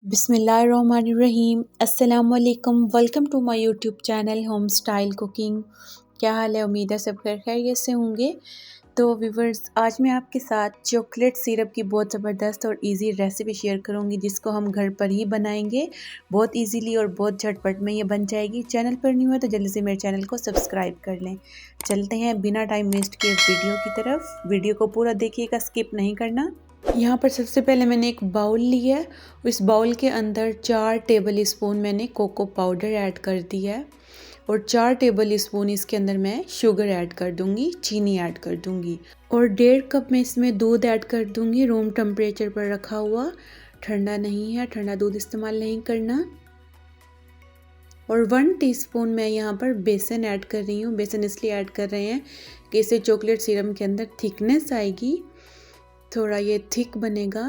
बिस्मिल्लाहिर्रहमानिर्रहीम। अस्सलामुअलैकुम। Welcome to my YouTube channel Home Style Cooking. क्या हाल है? उम्मीद है सब खैरियत से होंगे। तो व्यूवर्स, आज मैं आपके साथ चॉकलेट सिरप की बहुत ज़बरदस्त और इजी रेसिपी शेयर करूंगी, जिसको हम घर पर ही बनाएंगे। बहुत इजीली और बहुत झटपट में ये बन जाएगी। चैनल पर न्यू है तो जल्दी से मेरे चैनल को सब्सक्राइब कर लें। चलते हैं बिना टाइम वेस्ट किए वीडियो की तरफ। वीडियो को पूरा देखिएगा, स्किप नहीं करना। यहाँ पर सबसे पहले मैंने एक बाउल लिया है। इस बाउल के अंदर 4 टेबल स्पून मैंने कोको पाउडर ऐड कर दिया है और 4 टेबल स्पून इसके अंदर मैं शुगर ऐड कर दूंगी, चीनी ऐड कर दूंगी। और 1.5 कप मैं इसमें दूध ऐड कर दूंगी, रूम टेम्परेचर पर रखा हुआ, ठंडा नहीं है, ठंडा दूध इस्तेमाल नहीं करना। और 1 टीस्पून मैं यहाँ पर बेसन ऐड कर रही हूँ। बेसन इसलिए ऐड कर रहे हैं कि इससे चॉकलेट सिरप के अंदर थिकनेस आएगी, थोड़ा ये थिक बनेगा।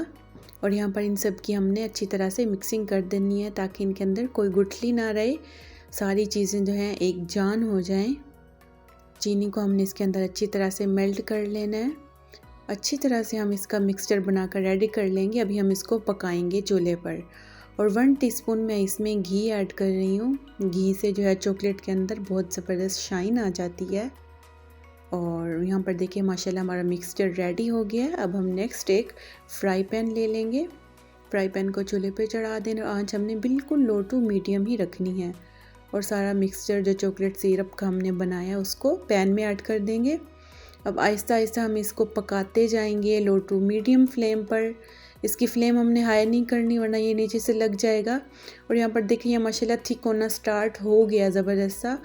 और यहाँ पर इन सब की हमने अच्छी तरह से मिक्सिंग कर देनी है, ताकि इनके अंदर कोई गुठली ना रहे, सारी चीज़ें जो हैं एक जान हो जाएं। चीनी को हमने इसके अंदर अच्छी तरह से मेल्ट कर लेना है। अच्छी तरह से हम इसका मिक्सचर बनाकर रेडी कर लेंगे। अभी हम इसको पकाएंगे चूल्हे पर। और 1 टीस्पून मैं इसमें घी ऐड कर रही हूँ। घी से जो है चॉकलेट के अंदर बहुत ज़बरदस्त शाइन आ जाती है। और यहाँ पर देखिए माशाल्लाह हमारा मिक्सचर रेडी हो गया है। अब हम नेक्स्ट एक फ्राई पैन ले लेंगे। फ्राई पैन को चूल्हे पे चढ़ा देना। आंच हमने बिल्कुल लो टू मीडियम ही रखनी है। और सारा मिक्सचर जो चॉकलेट सिरप का हमने बनाया उसको पैन में ऐड कर देंगे। अब आहिस्ता आहिस्ता हम इसको पकाते जाएंगे लो टू मीडियम फ्लेम पर। इसकी फ्लेम हमने हाई नहीं करनी, वरना ये नीचे से लग जाएगा। और यहाँ पर देखिए ये माशाल्लाह थिक होना स्टार्ट हो गया ज़बरदस्त सा।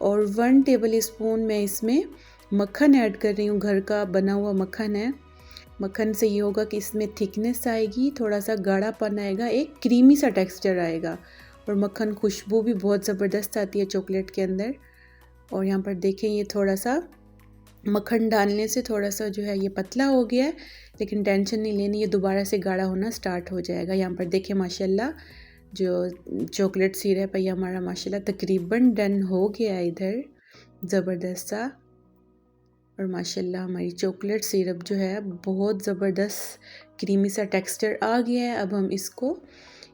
और 1 टेबल स्पून मैं इसमें मक्खन ऐड कर रही हूँ। घर का बना हुआ मक्खन है। मक्खन से ये होगा कि इसमें थिकनेस आएगी, थोड़ा सा गाढ़ापन आएगा, एक क्रीमी सा टेक्सचर आएगा। और मक्खन खुशबू भी बहुत ज़बरदस्त आती है चॉकलेट के अंदर। और यहाँ पर देखें ये थोड़ा सा मक्खन डालने से थोड़ा सा जो है ये पतला हो गया है, लेकिन टेंशन नहीं लेनी, ये दोबारा से गाढ़ा होना स्टार्ट हो जाएगा। यहाँ पर देखें माशाल्लाह जो चॉकलेट सिरप है ये हमारा माशाल्लाह तकरीबन डन हो गया है इधर, ज़बरदस्त सा। और माशाल्लाह हमारी चॉकलेट सिरप जो है बहुत ज़बरदस्त क्रीमी सा टेक्सचर आ गया है। अब हम इसको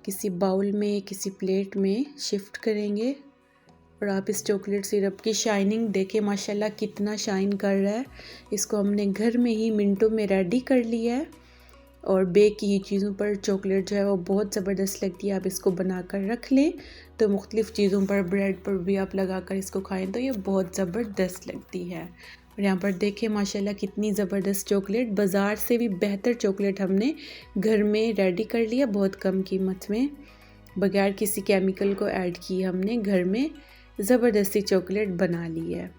किसी बाउल में, किसी प्लेट में शिफ्ट करेंगे। और आप इस चॉकलेट सिरप की शाइनिंग देखें माशाल्लाह कितना शाइन कर रहा है। इसको हमने घर में ही मिनटों में रेडी कर लिया है। और बेक की चीज़ों पर चॉकलेट जो है वो बहुत ज़बरदस्त लगती है। आप इसको बनाकर रख लें तो मुख्तलिफ़ चीज़ों पर, ब्रेड पर भी आप लगाकर इसको खाएं तो ये बहुत ज़बरदस्त लगती है। और यहाँ पर देखें माशाल्लाह कितनी ज़बरदस्त चॉकलेट, बाज़ार से भी बेहतर चॉकलेट हमने घर में रेडी कर लिया, बहुत कम कीमत में, बगैर किसी केमिकल को ऐड किए हमने घर में ज़बरदस्ती चॉकलेट बना ली है।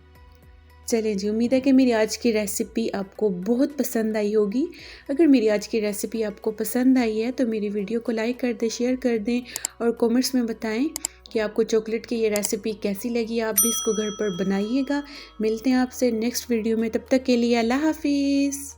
चलिए जी, उम्मीद है कि मेरी आज की रेसिपी आपको बहुत पसंद आई होगी। अगर मेरी आज की रेसिपी आपको पसंद आई है तो मेरी वीडियो को लाइक कर दें, शेयर कर दें और कमेंट्स में बताएं कि आपको चॉकलेट की ये रेसिपी कैसी लगी। आप भी इसको घर पर बनाइएगा। मिलते हैं आपसे नेक्स्ट वीडियो में, तब तक के लिए अल्लाह हाफिज़।